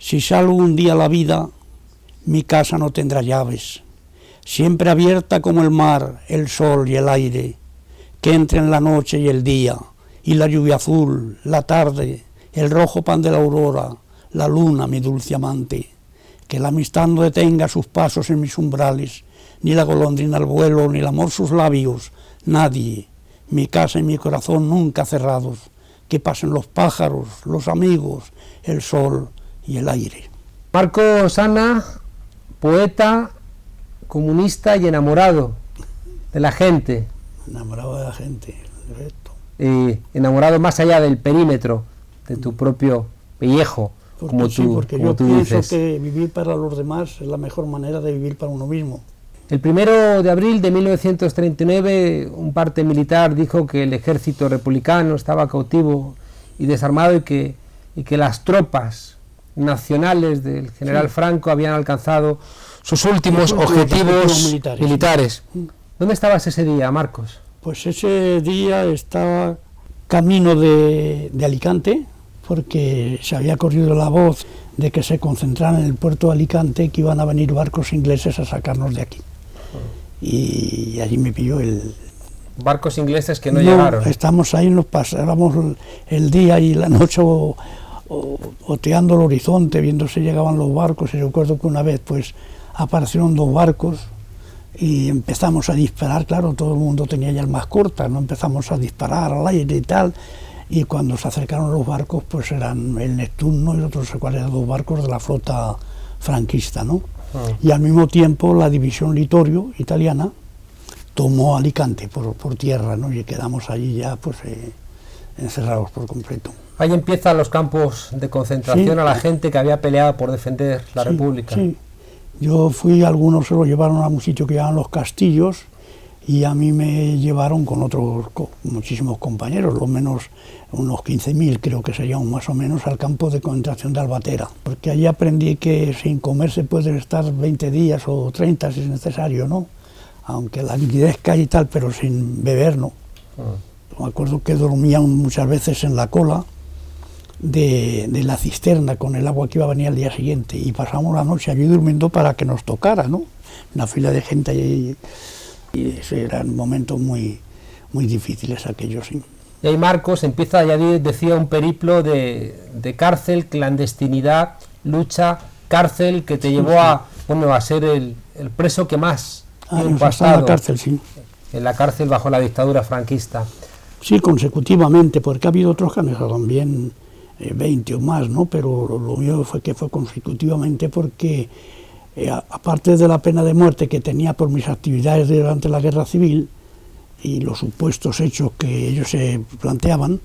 Si salgo un día a la vida, mi casa no tendrá llaves, siempre abierta como el mar, el sol y el aire, que entren la noche y el día, y la lluvia azul, la tarde, el rojo pan de la aurora, la luna, mi dulce amante, que la amistad no detenga sus pasos en mis umbrales, ni la golondrina al vuelo, ni el amor sus labios, nadie, mi casa y mi corazón nunca cerrados, que pasen los pájaros, los amigos, el sol y el aire. Marcos Ana, poeta, comunista y enamorado de la gente. Enamorado de la gente, correcto. Enamorado más allá del perímetro de tu propio pellejo, como tú pienso dices. Que vivir para los demás es la mejor manera de vivir para uno mismo. El 1 de abril de 1939, un parte militar dijo que el ejército republicano estaba cautivo y desarmado y que las tropas nacionales del general Franco habían alcanzado sus últimos objetivos militares. ¿Dónde estabas ese día, Marcos? Pues ese día estaba camino de Alicante, porque se había corrido la voz de que se concentraran en el puerto de Alicante, que iban a venir barcos ingleses a sacarnos de aquí. Y allí me pilló el... Barcos ingleses que no llegaron. Estamos ahí, nos pasábamos el día y la noche oteando el horizonte, viendo si llegaban los barcos, y recuerdo que una vez pues aparecieron 2 barcos y empezamos a disparar, claro, todo el mundo tenía ya armas cortas, ¿no? Empezamos a disparar al aire y tal, y cuando se acercaron los barcos, pues eran el Neptuno y otros cuales eran 2 barcos de la flota franquista, ¿no? Y al mismo tiempo la división Littorio italiana tomó Alicante por tierra, ¿no? Y quedamos allí ya pues encerrados por completo. Ahí empiezan los campos de concentración, a la gente que había peleado por defender la República. Sí. Yo fui, algunos se lo llevaron a un sitio que llaman Los Castillos, y a mí me llevaron con muchísimos compañeros, lo menos unos 15.000 creo que serían más o menos, al campo de concentración de Albatera, porque allí aprendí que sin comer se puede estar 20 días o 30 si es necesario, ¿no? Aunque la liquidez cae y tal, pero sin beber, ¿no? Me acuerdo que dormían muchas veces en la cola de la cisterna con el agua que iba a venir al día siguiente, y pasamos la noche allí durmiendo para que nos tocara, ¿no? Una fila de gente allí, y eran momentos muy difíciles aquellos, sí. Y ahí Marcos empieza, ya decía, un periplo de cárcel, clandestinidad, lucha, cárcel, que te llevó a ser el preso que más tiempo ha estado en la cárcel, sí. En la cárcel bajo la dictadura franquista. Sí, consecutivamente, porque ha habido otros que han estado también 20 o más, ¿no? Pero lo mío fue consecutivamente, porque aparte de la pena de muerte que tenía por mis actividades durante la guerra civil y los supuestos hechos que ellos se planteaban,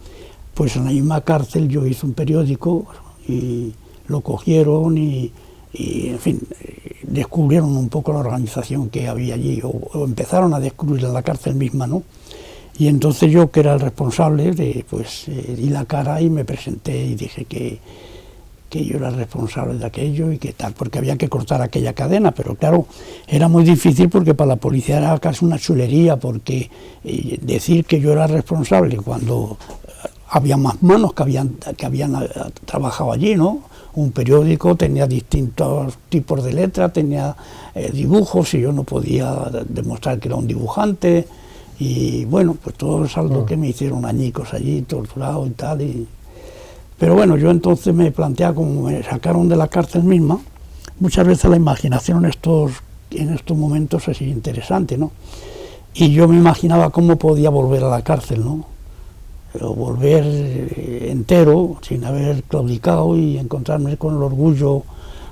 pues en la misma cárcel yo hice un periódico y lo cogieron y en fin, descubrieron un poco la organización que había allí, o empezaron a descubrir en la cárcel misma, ¿no? Y entonces yo, que era el responsable, di la cara y me presenté y dije que yo era el responsable de aquello y que tal, porque había que cortar aquella cadena, pero claro, era muy difícil porque para la policía era casi una chulería, porque decir que yo era responsable cuando había más manos que habían trabajado allí, ¿no? Un periódico tenía distintos tipos de letras, tenía dibujos, y yo no podía demostrar que era un dibujante. Y bueno, pues todo es algo que me hicieron añicos allí, torturado y tal. Pero bueno, yo entonces me planteaba, como me sacaron de la cárcel misma, muchas veces la imaginación en estos momentos es interesante, ¿no? Y yo me imaginaba cómo podía volver a la cárcel, ¿no? Pero volver entero, sin haber claudicado, y encontrarme con el orgullo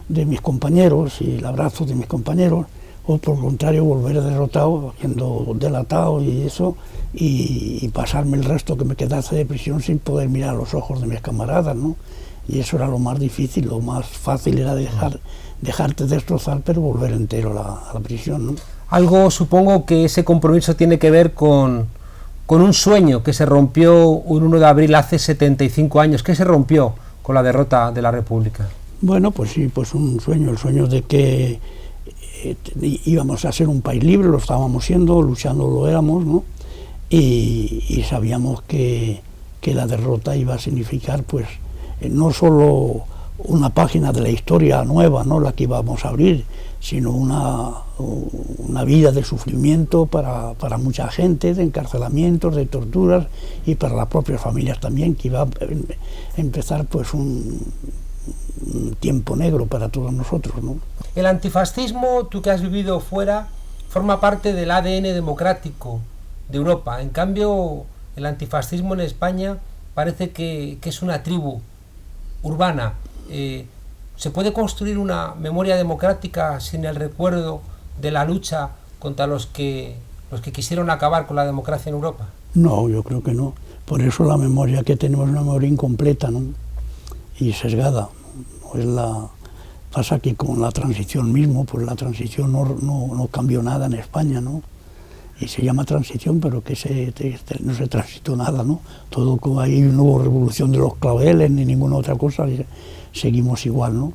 de mis compañeros y el abrazo de mis compañeros, o por el contrario volver derrotado, siendo delatado y eso, y pasarme el resto que me quedase de prisión sin poder mirar a los ojos de mis camaradas, ¿no? Y eso era lo más difícil. Lo más fácil era dejarte destrozar, pero volver entero a la prisión, ¿no? Algo, supongo que ese compromiso tiene que ver con un sueño que se rompió un 1 de abril hace 75 años. ¿Qué se rompió con la derrota de la República? Bueno, pues sí, pues un sueño, el sueño de que íbamos a ser un país libre, lo estábamos siendo, luchando lo éramos, ¿no? Y sabíamos que la derrota iba a significar, pues, no solo una página de la historia nueva, no la que íbamos a abrir, sino una vida de sufrimiento para mucha gente, de encarcelamientos, de torturas, y para las propias familias también, que iba a empezar pues un tiempo negro para todos nosotros, ¿no? El antifascismo, tú que has vivido fuera, forma parte del ADN democrático de Europa. En cambio, el antifascismo en España parece que es una tribu urbana. ¿Se puede construir una memoria democrática sin el recuerdo de la lucha contra los que quisieron acabar con la democracia en Europa? No, yo creo que no. Por eso la memoria que tenemos es una memoria incompleta, ¿no? Y sesgada. Pasa que con la transición mismo, pues la transición no cambió nada en España, ¿no? Y se llama transición, pero que no se transitó nada, ¿no? Todo ahí no hubo revolución de los claveles ni ninguna otra cosa, seguimos igual, ¿no?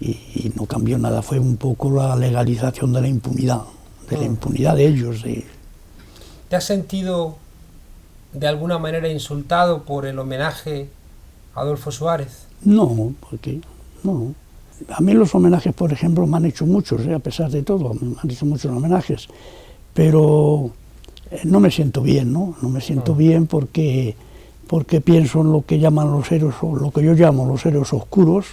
Y no cambió nada, fue un poco la legalización de la impunidad de ellos. ¿Te has sentido de alguna manera insultado por el homenaje a Adolfo Suárez? No, porque no. A mí los homenajes, por ejemplo, me han hecho muchos, a pesar de todo, me han hecho muchos homenajes, pero no me siento bien, ¿no? No me siento bien porque pienso en lo que llaman lo que yo llamo los héroes oscuros,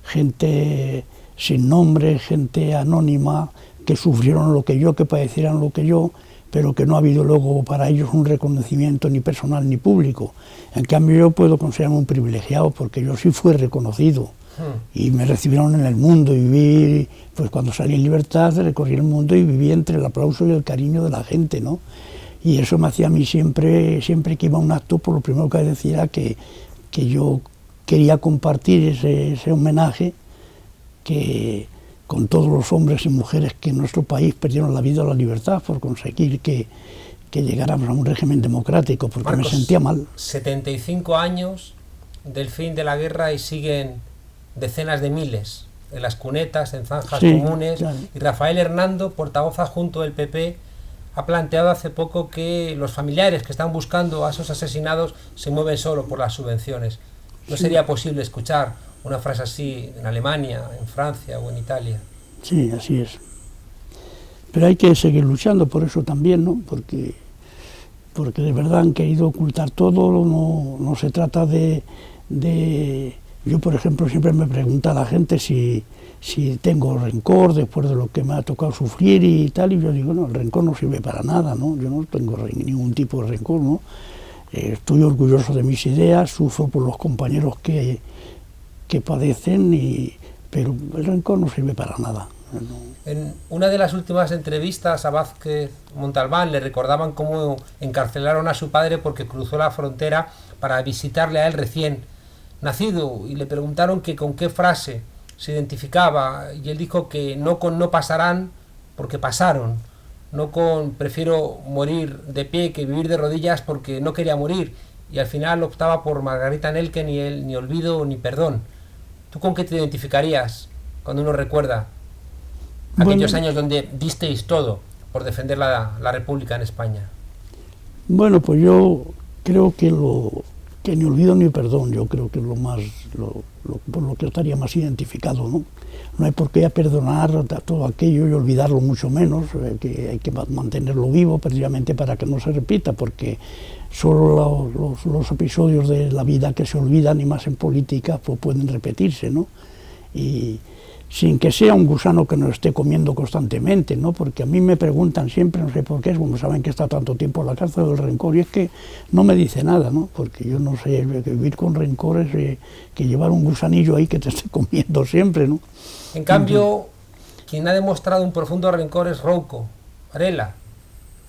gente sin nombre, gente anónima, que sufrieron lo que yo, que padecieran lo que yo, pero que no ha habido luego para ellos un reconocimiento ni personal ni público. En cambio yo puedo considerarme un privilegiado porque yo sí fui reconocido y me recibieron en el mundo y viví, pues cuando salí en libertad recorrí el mundo y viví entre el aplauso y el cariño de la gente, ¿no? Y eso me hacía a mí siempre que iba a un acto, por lo primero que decía era que yo quería compartir ese homenaje con todos los hombres y mujeres que en nuestro país perdieron la vida o la libertad por conseguir que llegáramos a un régimen democrático, porque Marcos, me sentía mal. 75 años del fin de la guerra y siguen decenas de miles en las cunetas, en zanjas comunes, claro. Y Rafael Hernando, portavoz adjunto del PP, ha planteado hace poco que los familiares que están buscando a esos asesinados se mueven solo por las subvenciones. ¿No sería posible escuchar una frase así en Alemania, en Francia o en Italia? Sí, así es. Pero hay que seguir luchando por eso también, ¿no? Porque de verdad han querido ocultar todo, no se trata de... Yo, por ejemplo, siempre me pregunta la gente si tengo rencor después de lo que me ha tocado sufrir y tal, y yo digo, no, el rencor no sirve para nada, ¿no? Yo no tengo ningún tipo de rencor, ¿no? Estoy orgulloso de mis ideas, sufro por los compañeros que padecen, pero el rencor no sirve para nada. No. En una de las últimas entrevistas a Vázquez Montalbán le recordaban cómo encarcelaron a su padre porque cruzó la frontera para visitarle a él recién nacido, y le preguntaron que con qué frase se identificaba, y él dijo que no con no pasarán porque pasaron, no con prefiero morir de pie que vivir de rodillas porque no quería morir, y al final optaba por Margarita Nelken y él ni olvido ni perdón. ¿Tú con qué te identificarías cuando uno recuerda aquellos años donde disteis todo por defender la República en España? Bueno, pues yo creo que ni olvido ni perdón, yo creo que es por lo que estaría más identificado, ¿no? No hay por qué perdonar todo aquello y olvidarlo mucho menos, que hay que mantenerlo vivo precisamente para que no se repita, porque solo los episodios de la vida que se olvidan, y más en política, pues pueden repetirse, ¿no? Y sin que sea un gusano que nos esté comiendo constantemente, ¿no? Porque a mí me preguntan siempre, no sé por qué, como saben que está tanto tiempo en la cárcel del rencor, y es que no me dice nada, ¿no? Porque yo no sé, vivir con rencor es que llevar un gusanillo ahí que te esté comiendo siempre, ¿no? En cambio, quien ha demostrado un profundo rencor es Rouco Varela,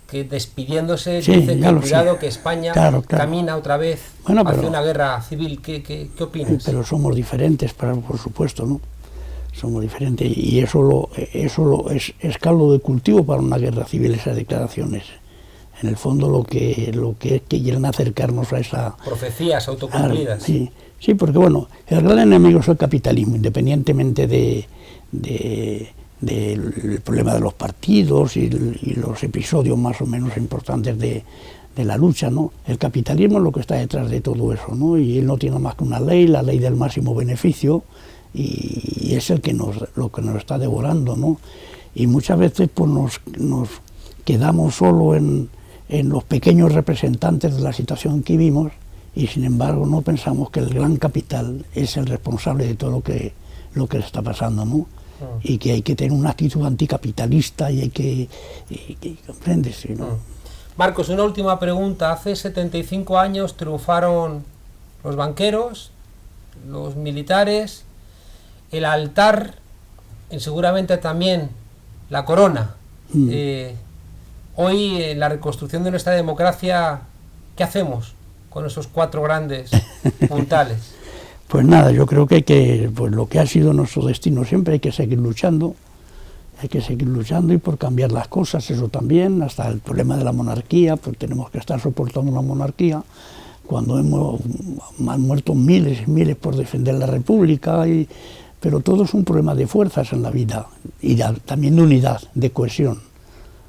que despidiéndose dice que cuidado, que España camina otra vez hacia una guerra civil. ¿Qué opinas? Pero somos diferentes, por supuesto, ¿no? Somos diferentes, y eso es caldo de cultivo para una guerra civil, esas declaraciones. En el fondo lo que es que quieren acercarnos a esa... Profecías autocumplidas. Sí, porque bueno, el gran enemigo es el capitalismo, independientemente del problema de los partidos y los episodios más o menos importantes de la lucha, ¿no? El capitalismo es lo que está detrás de todo eso, ¿no? Y él no tiene más que una ley, la ley del máximo beneficio, y es el que lo que nos está devorando, ¿no? Y muchas veces pues nos quedamos solo en los pequeños representantes de la situación que vivimos, y sin embargo no pensamos que el gran capital es el responsable de todo lo que está pasando, ¿no? Y que hay que tener una actitud anticapitalista y hay que ¿comprendes? ¿No? Marcos, una última pregunta. Hace 75 años triunfaron los banqueros, los militares, el altar y seguramente también la corona. Hoy, en la reconstrucción de nuestra democracia, ¿qué hacemos con esos cuatro grandes puntales? Pues nada, yo creo que pues lo que ha sido nuestro destino siempre hay que seguir luchando y por cambiar las cosas, eso también, hasta el problema de la monarquía, pues tenemos que estar soportando una monarquía cuando han muerto miles y miles por defender la república, pero todo es un problema de fuerzas en la vida y también de unidad, de cohesión,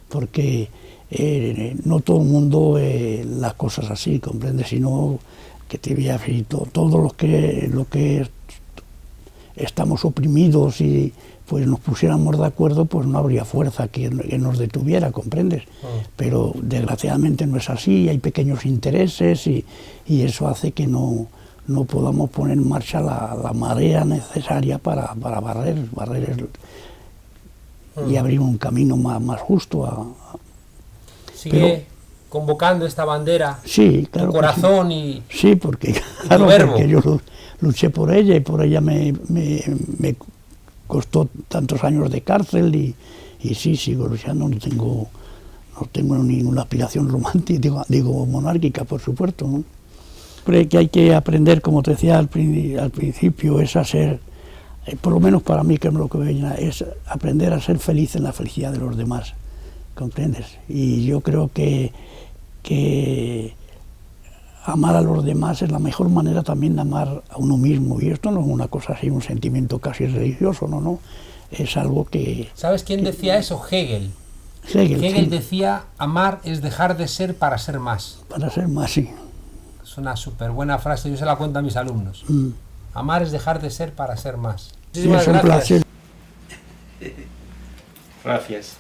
porque no todo el mundo las cosas así, ¿comprendes? Sino que te veas todo lo que estamos oprimidos y pues nos pusiéramos de acuerdo, pues no habría fuerza que nos detuviera, ¿comprendes? Pero desgraciadamente no es así, hay pequeños intereses y eso hace que no podamos poner en marcha la marea necesaria para barrer y abrir un camino más justo. Sigue convocando esta bandera, sí, claro, tu corazón sí. Sí, porque, claro, porque yo luché por ella y por ella me costó tantos años de cárcel y sí, sigo luchando, no tengo ninguna aspiración romántica, digo monárquica, por supuesto, ¿no? Pero que hay que aprender, como te decía al principio, es a ser, por lo menos para mí, que es lo que viene, es aprender a ser feliz en la felicidad de los demás, ¿comprendes? Y yo creo que amar a los demás es la mejor manera también de amar a uno mismo, y esto no es una cosa así, un sentimiento casi religioso, no, es algo que... ¿Sabes quién decía eso? Hegel. Hegel sí. Decía, amar es dejar de ser para ser más. Para ser más, sí. Es una súper buena frase, yo se la cuento a mis alumnos. Amar es dejar de ser para ser más. Muchísimas gracias. Gracias.